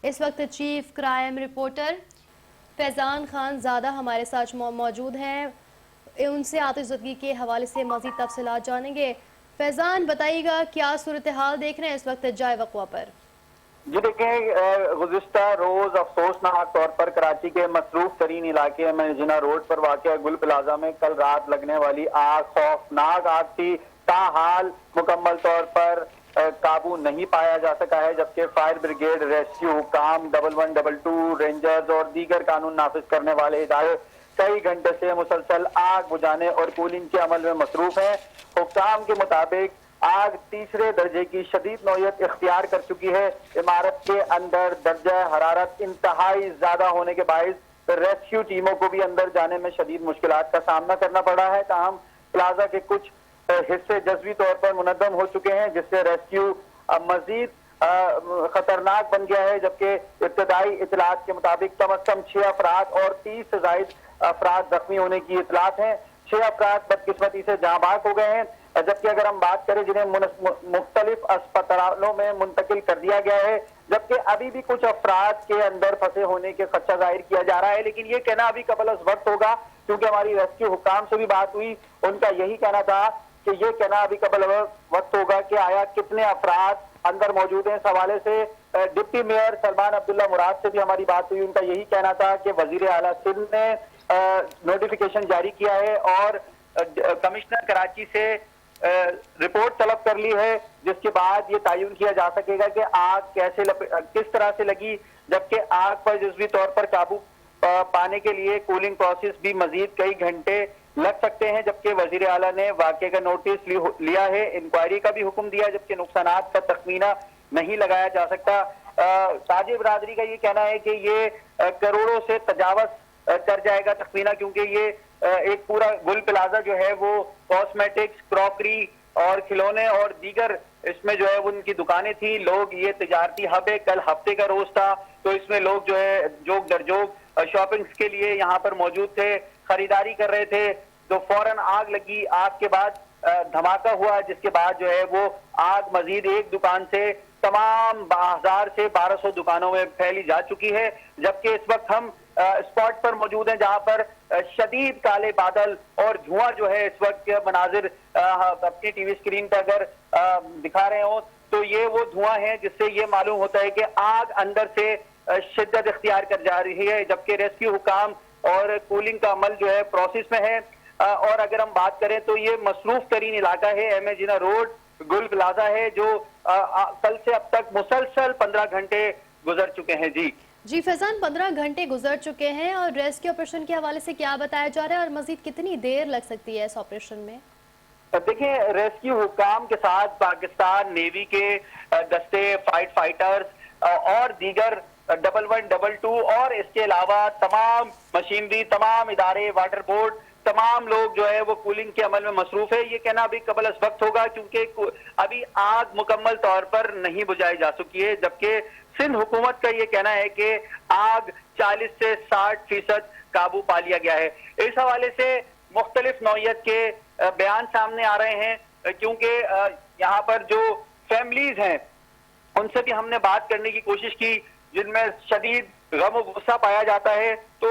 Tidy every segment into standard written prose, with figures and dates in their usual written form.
اس وقت chief crime reporter فیضان خان زادہ ہمارے ساتھ موجود ہیں، ان سے آتش زدگی کے حوالے سے مزید تفصیلات جانیں گے۔ فیضان بتائیے گا کیا صورتحال دیکھ رہے ہیں اس وقت جائے وقوع پر؟ جی دیکھیں، گزشتہ روز افسوسناک طور پر کراچی کے مصروف ترین علاقے میں جنا روڈ پر واقع گل پلازا میں کل رات لگنے والی آگ خوفناک آگ تھی۔ تاحال مکمل طور پر قابو نہیں پایا جا سکا ہے، جبکہ فائر بریگیڈ، ریسکیو حکام، 112 رینجرز اور دیگر قانون نافذ کرنے والے ادارے کئی گھنٹے سے مسلسل آگ بجھانے اور کولنگ کے عمل میں مصروف ہیں۔ حکام کے مطابق آگ تیسرے درجے کی شدید نوعیت اختیار کر چکی ہے۔ عمارت کے اندر درجہ حرارت انتہائی زیادہ ہونے کے باعث ریسکیو ٹیموں کو بھی اندر جانے میں شدید مشکلات کا سامنا کرنا پڑا ہے۔ تاہم پلازا کے کچھ حصے جزوی طور پر منظم ہو چکے ہیں، جس سے ریسکیو مزید خطرناک بن گیا ہے، جبکہ ابتدائی اطلاعات کے مطابق کم از کم 6 افراد اور 30 سے زائد افراد زخمی ہونے کی اطلاعات ہیں۔ 6 افراد بدقسمتی سے جاں بحق ہو گئے ہیں، جبکہ اگر ہم بات کریں جنہیں مختلف اسپتالوں میں منتقل کر دیا گیا ہے، جبکہ ابھی بھی کچھ افراد کے اندر پھنسے ہونے کے خدشہ ظاہر کیا جا رہا ہے، لیکن یہ کہنا ابھی قبل از وقت ہوگا، کیونکہ ہماری ریسکیو حکام سے بھی بات ہوئی، ان کا یہی کہنا تھا کہ یہ کہنا ابھی قبل وقت ہوگا کہ آیا کتنے افراد اندر موجود ہیں۔ اس حوالے سے ڈپٹی میئر سلمان عبداللہ مراد سے بھی ہماری بات ہوئی، ان کا یہی کہنا تھا کہ وزیر اعلیٰ سندھ نے نوٹیفیکیشن جاری کیا ہے اور کمشنر کراچی سے رپورٹ طلب کر لی ہے، جس کے بعد یہ تعین کیا جا سکے گا کہ آگ کس طرح سے لگی، جبکہ آگ پر جزوی طور پر قابو پانے کے لیے کولنگ پروسیس بھی مزید کئی گھنٹے لگ سکتے ہیں، جبکہ وزیر اعلیٰ نے واقعے کا نوٹس لیا ہے، انکوائری کا بھی حکم دیا، جبکہ نقصانات کا تخمینہ نہیں لگایا جا سکتا۔ تاجر برادری کا یہ کہنا ہے کہ یہ کروڑوں سے تجاوز کر جائے گا تخمینہ، کیونکہ یہ ایک پورا گل پلازا جو ہے وہ کاسمیٹکس، کراکری اور کھلونے اور دیگر اس میں جو ہے ان کی دکانیں تھیں۔ لوگ، یہ تجارتی ہب ہے، کل ہفتے کا روز تھا، تو اس میں لوگ جو ہے جوگ در جوگ شاپنگز کے لیے یہاں پر موجود تھے، خریداری کر رہے تھے، تو فوراً آگ لگی۔ آگ کے بعد دھماکہ ہوا، جس کے بعد جو ہے وہ آگ مزید ایک دکان سے تمام 1000 سے 1200 دکانوں میں پھیلی جا چکی ہے، جبکہ اس وقت ہم اسپاٹ پر موجود ہیں جہاں پر شدید کالے بادل اور دھواں جو ہے اس وقت کے مناظر اپنی ٹی وی اسکرین پر اگر دکھا رہے ہوں تو یہ وہ دھواں ہے جس سے یہ معلوم ہوتا ہے کہ آگ اندر سے شدت اختیار کر جا رہی ہے، جبکہ ریسکیو حکام اور کولنگ کا عمل جو ہے پروسیس میں ہے۔ اور اگر ہم بات کریں تو یہ مصروف ترین علاقہ ہے، ایم اے جناح روڈ گل پلازا ہے، جو کل سے اب تک مسلسل 15 گھنٹے گزر چکے ہیں۔ جی فیضان، 15 گھنٹے گزر چکے ہیں اور ریسکیو آپریشن کے حوالے سے کیا بتایا جا رہا ہے اور مزید کتنی دیر لگ سکتی ہے اس آپریشن میں؟ دیکھیں، ریسکیو حکام کے ساتھ پاکستان نیوی کے دستے، فائٹرز اور دیگر 112 اور اس کے علاوہ تمام مشینری، تمام ادارے، واٹر بورڈ، تمام لوگ جو ہے وہ کولنگ کے عمل میں مصروف ہے۔ یہ کہنا ابھی قبل از وقت ہوگا کیونکہ ابھی آگ مکمل طور پر نہیں بجھائی جا سکی ہے، جبکہ سندھ حکومت کا یہ کہنا ہے کہ آگ 40 سے 60% قابو پا لیا گیا ہے۔ اس حوالے سے مختلف نوعیت کے بیان سامنے آ رہے ہیں، کیونکہ یہاں پر جو فیملیز ہیں ان سے بھی ہم نے بات کرنے کی کوشش کی، جن میں شدید غم و غصہ پایا جاتا ہے، تو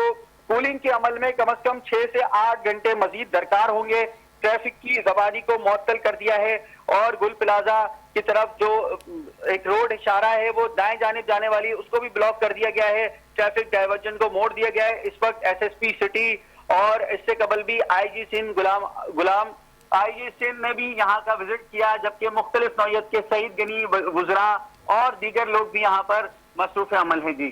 کولنگ کے عمل میں کم از کم 6 سے 8 گھنٹے مزید درکار ہوں گے۔ ٹریفک کی زبانی کو معطل کر دیا ہے اور گل پلازا کی طرف جو ایک روڈ اشارہ ہے وہ دائیں جانب جانے والی، اس کو بھی بلاک کر دیا گیا ہے، ٹریفک ڈائیورژن کو موڑ دیا گیا ہے۔ اس وقت ایس ایس پی سٹی اور اس سے قبل بھی آئی جی سندھ غلام آئی جی سندھ نے بھی یہاں کا وزٹ کیا، جبکہ مختلف نوعیت کے سعید گنی، وزراء اور دیگر لوگ بھی یہاں پر مصروف عمل ہیں۔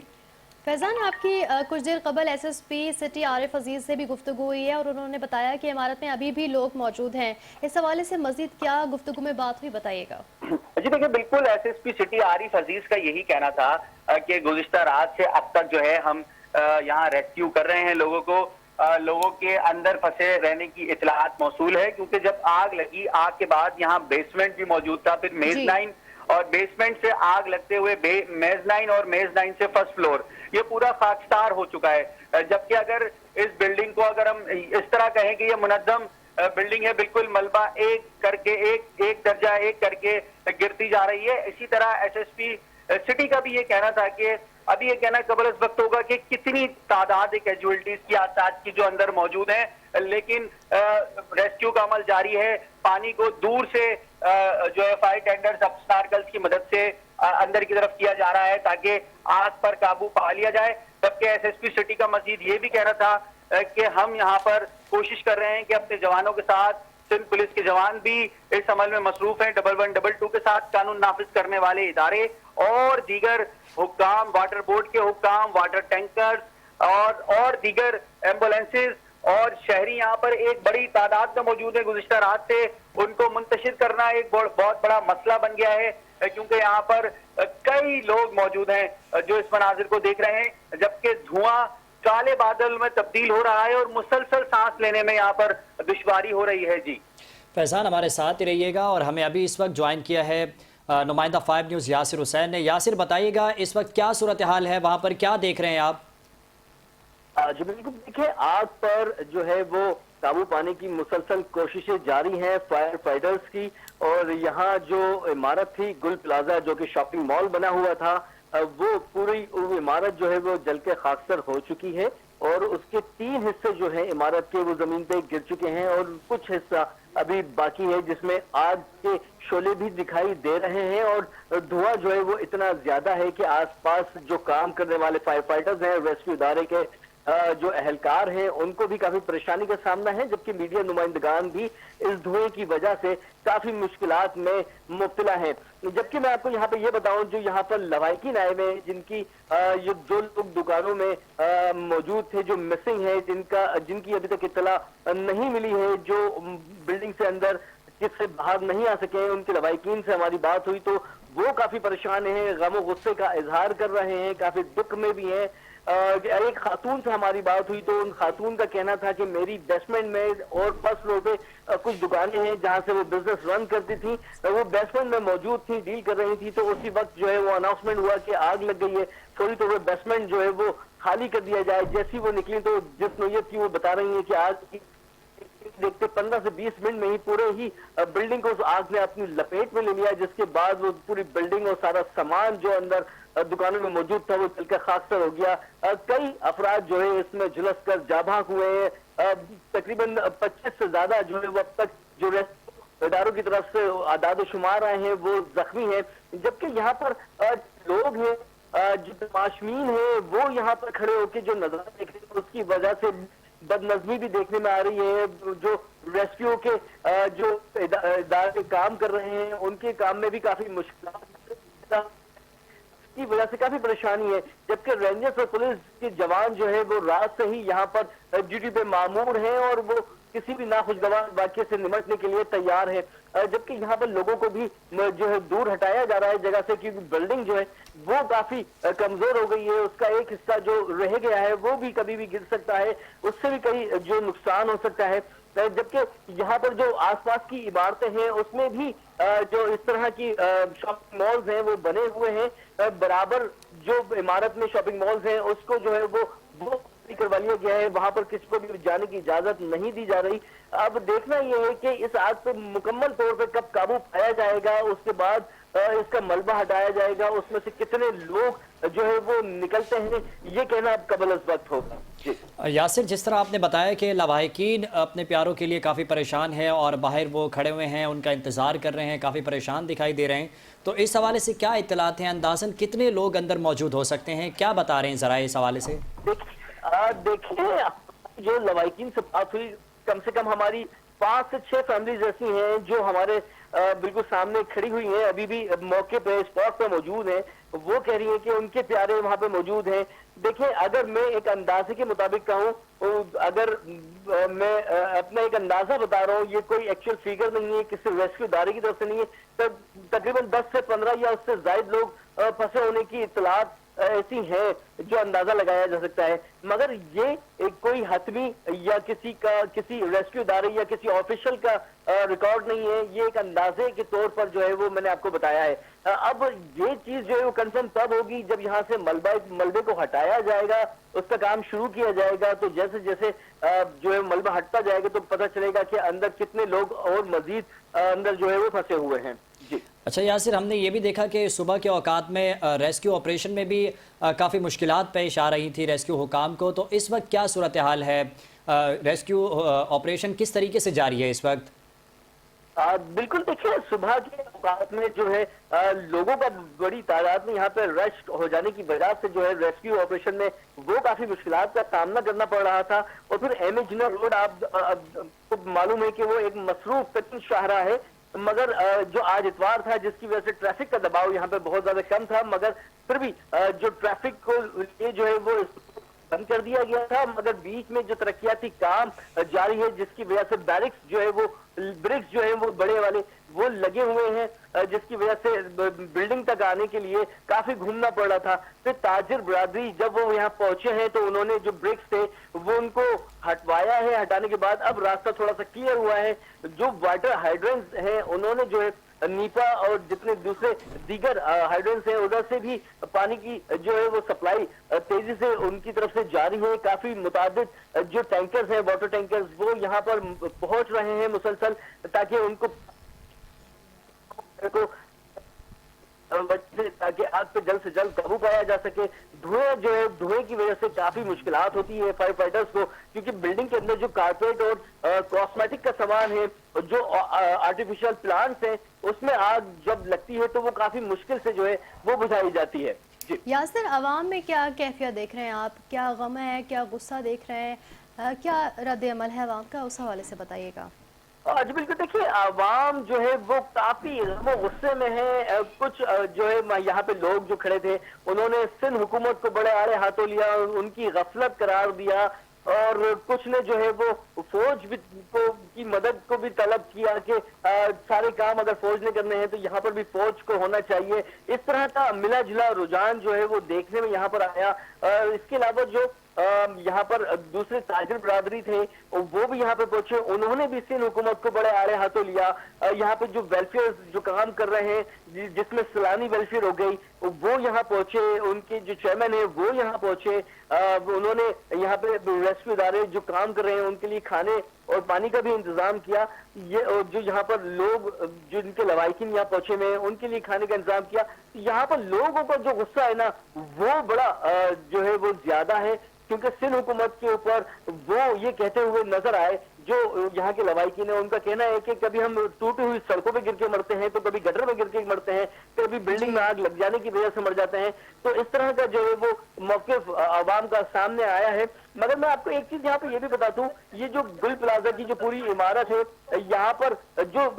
فیضان، آپ کی کچھ دیر قبل ایس ایس پی سٹی عارف عزیز سے بھی گفتگو ہوئی ہے اور انہوں نے بتایا کہ عمارت میں ابھی بھی لوگ موجود ہیں، اس حوالے سے مزید کیا گفتگو میں بات ہوئی، بتائیے گا۔ جی دیکھیں، بالکل ایس ایس پی سٹی عارف عزیز کا یہی کہنا تھا کہ گزشتہ رات سے اب تک جو ہے ہم یہاں ریسکیو کر رہے ہیں لوگوں کو، لوگوں کے اندر پھنسے رہنے کی اطلاعات موصول ہے، کیونکہ جب آگ لگی، آگ کے بعد یہاں بیسمنٹ بھی موجود تھا، پھر میز نائن اور بیسمنٹ سے آگ لگتے ہوئے میز نائن اور میز نائن سے فرسٹ فلور یہ پورا خاکستار ہو چکا ہے۔ جبکہ اگر اس بلڈنگ کو اگر ہم اس طرح کہیں کہ یہ منظم بلڈنگ ہے، بالکل ملبہ ایک کر کے ایک درجہ ایک کر کے گرتی جا رہی ہے، اسی طرح ایس ایس پی سٹی کا بھی یہ کہنا تھا کہ अभी ये कहना कबल इस वक्त होगा कि कितनी तादाद कैजुअलिटीज की आज की जो अंदर मौजूद है, लेकिन रेस्क्यू का अमल जारी है। पानी को दूर से जो है फायर टेंडर्स स्नार्कल्स की मदद से अंदर की तरफ किया जा रहा है ताकि आग पर काबू पा लिया जाए। जबकि एसएसपी सिटी का मजीद ये भी कहना था कि हम यहाँ पर कोशिश कर रहे हैं कि अपने जवानों के साथ सिंध पुलिस के जवान भी इस अमल में मसरूफ हैं। 1122 के साथ कानून नाफिज करने वाले इदारे और दीगर हुक्काम, वाटर बोर्ड के हुक्काम, वाटर टैंकर्स और दीगर एम्बुलेंसेज और शहरी यहाँ पर एक बड़ी तादाद में मौजूद है। गुज़िश्ता रात से उनको मुंतशिर करना एक बहुत बड़ा मसला बन गया है, क्योंकि यहाँ पर कई लोग मौजूद हैं जो इस मनाजिर को देख रहे हैं, जबकि धुआं काले बादल में तब्दील हो रहा है और मुसलसल सांस लेने में यहाँ पर दुश्वारी हो रही है। जी फैजान, हमारे साथ ही रहिएगा और हमें अभी इस वक्त ज्वाइन किया है नुमाइंदा 5 न्यूज़ यासिर हुसैन ने। यासिर, बताइएगा इस वक्त क्या सूरत हाल है, वहाँ पर क्या देख रहे हैं आप? जी बिल्कुल, देखिए आग पर जो है वो काबू पाने की मुसलसल कोशिशें जारी हैं फायर फाइटर्स की। और यहाँ जो इमारत थी गुल प्लाजा, जो कि शॉपिंग मॉल बना हुआ था, वो पूरी इमारत जो है वो जल के खाकसर हो चुकी है और उसके 3 हिस्से जो है इमारत के वो जमीन पे गिर चुके हैं और कुछ हिस्सा अभी बाकी है जिसमें आग के शोले भी दिखाई दे रहे हैं। और धुआं जो है वो इतना ज्यादा है कि आसपास जो काम करने वाले फायर फाइटर्स हैं, रेस्क्यू इदारे के जो अहलकार हैं, उनको भी काफी परेशानी का सामना है, जबकि मीडिया नुमाइंदगान भी इस धुएं की वजह से काफी मुश्किलात में मुब्तला हैं। जबकि मैं आपको यहाँ पे ये बताऊं, जो यहाँ पर लवाहिकीन आए हुए हैं, जिनकी जो लोग दुकानों में मौजूद थे, जो मिसिंग है, जिनकी अभी तक इत्तला नहीं मिली है, जो बिल्डिंग से अंदर जिससे बाहर नहीं आ सके, उनके लवाहिकीन से हमारी बात हुई तो वो काफी परेशान हैं, गम गुस्से का इजहार कर रहे हैं, काफी दुख में भी हैं। एक खातून से हमारी बात हुई तो उन खातून का कहना था कि मेरी बेसमेंट में और फर्स्ट फ्लोर पे कुछ दुकानें हैं जहां से वो बिजनेस रन करती थी, वो बेसमेंट में मौजूद थी, डील कर रही थी। तो उसी वक्त जो है वो अनाउंसमेंट हुआ कि आग लग गई है, थोड़ी तो वो बेसमेंट जो है वो खाली कर दिया जाए। जैसी वो निकली तो जिस नोयत की वो बता रही है कि आग देखते 15 से 20 मिनट में ही पूरे ही बिल्डिंग को उस आग ने अपनी लपेट में ले लिया, जिसके बाद वो पूरी बिल्डिंग और सारा सामान जो अंदर दुकानों में मौजूद था वो जलकर खाकसर हो गया। कई अफराद जो है इसमें झुलस कर जाँ भाग हुए हैं। तकरीबन 25 से ज्यादा जो है वो अब तक जो इदारों की तरफ से आदाद शुमार आए हैं वो जख्मी हैं। जबकि यहाँ पर लोग हैं जो तमाशमीन है वो यहाँ पर खड़े होकर जो नजारा देख रहे हैं, उसकी वजह से बदनज़मी भी देखने में आ रही है। जो रेस्क्यू के जो इदारे काम कर रहे हैं उनके काम में भी काफी मुश्किल की वजह से काफी परेशानी है। जबकि रेंजर्स और पुलिस के जवान जो है वो रात से ही यहाँ पर ड्यूटी पे मामूर हैं और वो किसी भी नाखुशगवार वाक़ये से निमटने के लिए तैयार है। जबकि यहाँ पर लोगों को भी जो है दूर हटाया जा रहा है जगह से, क्योंकि बिल्डिंग जो है वो काफी कमजोर हो गई है। उसका एक हिस्सा जो रह गया है वो भी कभी भी गिर सकता है, उससे भी कई जो नुकसान हो सकता है। जबकि यहाँ पर जो आसपास की इमारतें हैं उसमें भी जो इस तरह की शॉपिंग मॉल्स हैं वो बने हुए हैं। बराबर जो इमारत में शॉपिंग मॉल्स हैं उसको जो है वो करवा लिया गया है, वहां पर किसी को भी जाने की इजाजत नहीं दी जा रही। अब देखना यह है कि इस आग पर मुकम्मल तौर पर कब काबू पाया जाएगा, उसके बाद इसका मलबा हटाया जाएगा, उसमें से कितने लोग जो है वो निकलते हैं ये कहना अब कबल अज़ वक्त होगा। जी यासिर, जिस तरह आपने बताया कि लवाहिकीन अपने प्यारों के लिए काफ़ी परेशान है और बाहर वो खड़े हुए हैं, उनका इंतज़ार कर रहे हैं, काफ़ी परेशान दिखाई दे रहे हैं, तो इस हवाले से क्या इत्तलात हैं? अंदाज़न कितने लोग अंदर मौजूद हो सकते हैं, क्या बता रहे हैं ज़रा इस हवाले से? देखिए जो लवाहिकीन से बात हुई, कम से कम हमारी 5 से 6 फैमिलीज ऐसी हैं जो हमारे बिल्कुल सामने खड़ी हुई हैं, अभी भी मौके पे स्पॉट पे मौजूद हैं। वो कह रही हैं कि उनके प्यारे वहां पे मौजूद हैं। देखिए अगर मैं एक अंदाजे के मुताबिक कहूँ, अगर मैं अपना एक अंदाजा बता रहा हूँ, ये कोई एक्चुअल फिगर नहीं है, किसी रेस्क्यू इदारे की तरफ से नहीं है, तब तकरीबन 10 से 15 या उससे ज्यादा लोग फंसे होने की इत्तलात ऐसी है जो अंदाजा लगाया जा सकता है। मगर ये एक कोई हतमी या किसी रेस्क्यू इदारे या किसी ऑफिशियल का रिकॉर्ड नहीं है, ये एक अंदाजे के तौर पर जो है वो मैंने आपको बताया है। अब ये चीज जो है वो कंफर्म तब होगी जब यहाँ से मलबे को हटाया जाएगा, उसका काम शुरू किया जाएगा। तो जैसे जैसे जो है मलबा हटता जाएगा तो पता चलेगा कि अंदर कितने लोग और मजीद अंदर जो है वो फंसे हुए हैं। जी अच्छा यासिर, हमने ये भी देखा कि सुबह के औकात में रेस्क्यू ऑपरेशन में भी काफ़ी मुश्किलात पेश आ रही थी रेस्क्यू हुकाम को, तो इस वक्त क्या सूरत हाल है? रेस्क्यू ऑपरेशन किस तरीके से जारी है इस वक्त? बिल्कुल, देखिए सुबह के औकात में जो है लोगों का बड़ी तादाद में यहाँ पे रश हो जाने की वजह से जो है रेस्क्यू ऑपरेशन में वो काफी मुश्किलात का सामना करना पड़ रहा था। और फिर एम ए जिना रोड आपको मालूम है कि वो एक मसरूफ तरीन शाहरा है, मगर जो आज इतवार था जिसकी वजह से ट्रैफिक का दबाव यहाँ पे बहुत ज्यादा कम था, मगर फिर भी जो ट्रैफिक को ये जो है वो बंद कर दिया गया था। मगर बीच में जो तरक्याती काम जारी है जिसकी वजह से बैरिक्स जो है वो ब्रिक्स जो है वो बड़े वाले वो लगे हुए हैं, जिसकी वजह से बिल्डिंग तक आने के लिए काफी घूमना पड़ रहा था। फिर ताजिर बरादरी जब वो यहाँ पहुंचे हैं तो उन्होंने जो ब्रिक्स थे वो उनको हटवाया है। हटाने के बाद अब रास्ता थोड़ा सा क्लियर हुआ है। जो वाटर हाइड्रेंट्स हैं उन्होंने जो है नीपा और जितने दूसरे दीगर हाइड्रेंट्स हैं उधर से भी पानी की जो है वो सप्लाई तेजी से उनकी तरफ से जारी है। काफी मुताबिक जो टैंकर्स हैं, वाटर टैंकर्स, वो यहाँ पर पहुंच रहे हैं मुसलसल, ताकि उनको ताकि आग पे जल्द से जल्द काबू पाया जा सके। धुएं जो है, धुएं की वजह से काफी मुश्किलात होती है फायर फाइटर्स को, क्योंकि बिल्डिंग के अंदर जो कारपेट और कॉस्मेटिक का सामान है, जो आर्टिफिशियल प्लांट्स हैं, उसमें आग जब लगती है तो वो काफी मुश्किल से जो है वो बुझाई जाती है। जी यासिर, आवाम में क्या कैफियत देख रहे हैं आप? क्या गम है, क्या गुस्सा देख रहे हैं, क्या रद्द अमल है आवाम का, उस हवाले से बताइएगा। जी बिल्कुल, देखिए आवाम जो है वो काफी वो गुस्से में है। कुछ जो है यहाँ पे लोग जो खड़े थे उन्होंने सिंध हुकूमत को बड़े आड़े हाथों लिया, उनकी गफलत करार दिया, और कुछ ने जो है वो फौज भी की मदद को भी तलब किया कि सारे काम अगर फौज ने करने हैं तो यहाँ पर भी फौज को होना चाहिए। इस तरह का मिला जुला रुझान जो है वो देखने में यहाँ पर आया। इसके अलावा जो यहाँ पर दूसरे ताजिर बरादरी थे वो भी यहाँ पे पहुंचे, उन्होंने भी सिंध हुकूमत को बड़े आड़े हाथों लिया। यहाँ पे जो वेलफेयर जो काम कर रहे हैं जिसमें सलानी वेलफेयर हो गई, वो यहाँ पहुंचे, उनके जो चेयरमैन है वो यहाँ पहुंचे। उन्होंने यहाँ पे रेस्क्यू इदारे जो काम कर रहे हैं उनके लिए खाने और पानी का भी इंतजाम किया। ये जो यहाँ पर लोग जो इनके लवाहिकीन यहाँ पहुंचे हुए हैं उनके लिए खाने का इंतजाम किया। यहाँ पर लोगों का जो गुस्सा है ना वो बड़ा जो है वो ज्यादा है, क्योंकि सिंध हुकूमत के ऊपर वो ये कहते हुए नजर आए, जो यहाँ के लवाहिकीन है उनका कहना है कि कभी हम टूटी हुई सड़कों पे गिर के मरते हैं, तो कभी गटर में गिर के मरते हैं, कभी बिल्डिंग में आग लग जाने की वजह से मर जाते हैं। तो इस तरह का जो है वो मौक़िफ़ आवाम का सामने आया है। मगर मैं आपको एक चीज यहाँ पे ये भी बता दूं, ये जो गुल प्लाजा की जो पूरी इमारत है, यहाँ पर जो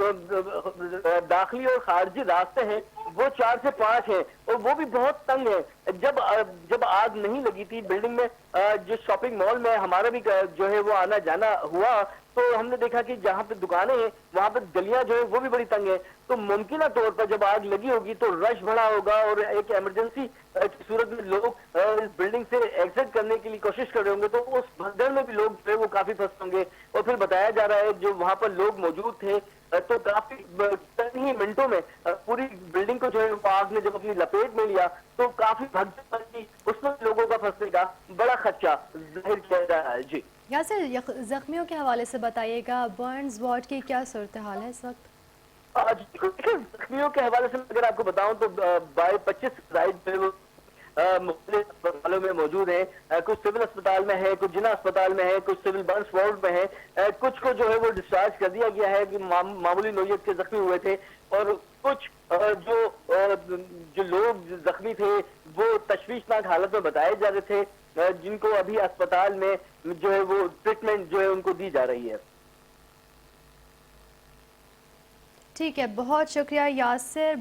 दाखिली और खारजी रास्ते हैं वो 4 से 5 है, और वो भी बहुत तंग है। जब आग नहीं लगी थी बिल्डिंग में, जो शॉपिंग मॉल में हमारा भी जो है वो आना जाना हुआ, तो हमने देखा कि जहाँ पे दुकानें हैं वहां पे गलियां जो है वो भी बड़ी तंग है। तो मुमकिन तौर पर जब आग लगी होगी तो रश बढ़ा होगा, और एक इमरजेंसी की सूरत में लोग इस बिल्डिंग से एग्जिट करने के लिए कोशिश कर रहे होंगे, तो उस भगदड़ में भी लोग जो है वो काफी फंस होंगे। और फिर बताया जा रहा है जो वहां पर लोग मौजूद थे तो काफी चंद ही मिनटों में पूरी बिल्डिंग को जो है आग ने जब अपनी लपेट में लिया तो काफी भगदड़ मची, उसमें लोगों का फंसने का बड़ा खदशा जाहिर किया जा रहा है। जी यासिर, जख्मियों के हवाले से बताइएगा, बर्न्स वार्ड की क्या सूरत हाल है इस वक्त? जख्मियों के हवाले से अगर आपको बताऊं तो 25 मुख्तलिफ अस्पतालों में मौजूद है। कुछ सिविल अस्पताल में है, कुछ जिला अस्पताल में है, कुछ सिविल बर्न्स वार्ड में है। कुछ को जो है वो डिस्चार्ज कर दिया गया है कि मामूली नौयत के जख्मी हुए थे, और कुछ जो लोग जख्मी थे वो तशवीशनाक हालत में बताए जा रहे थे, जिनको अभी अस्पताल में जो है वो ट्रीटमेंट जो है उनको दी जा रही है। ठीक है, बहुत शुक्रिया यासिर।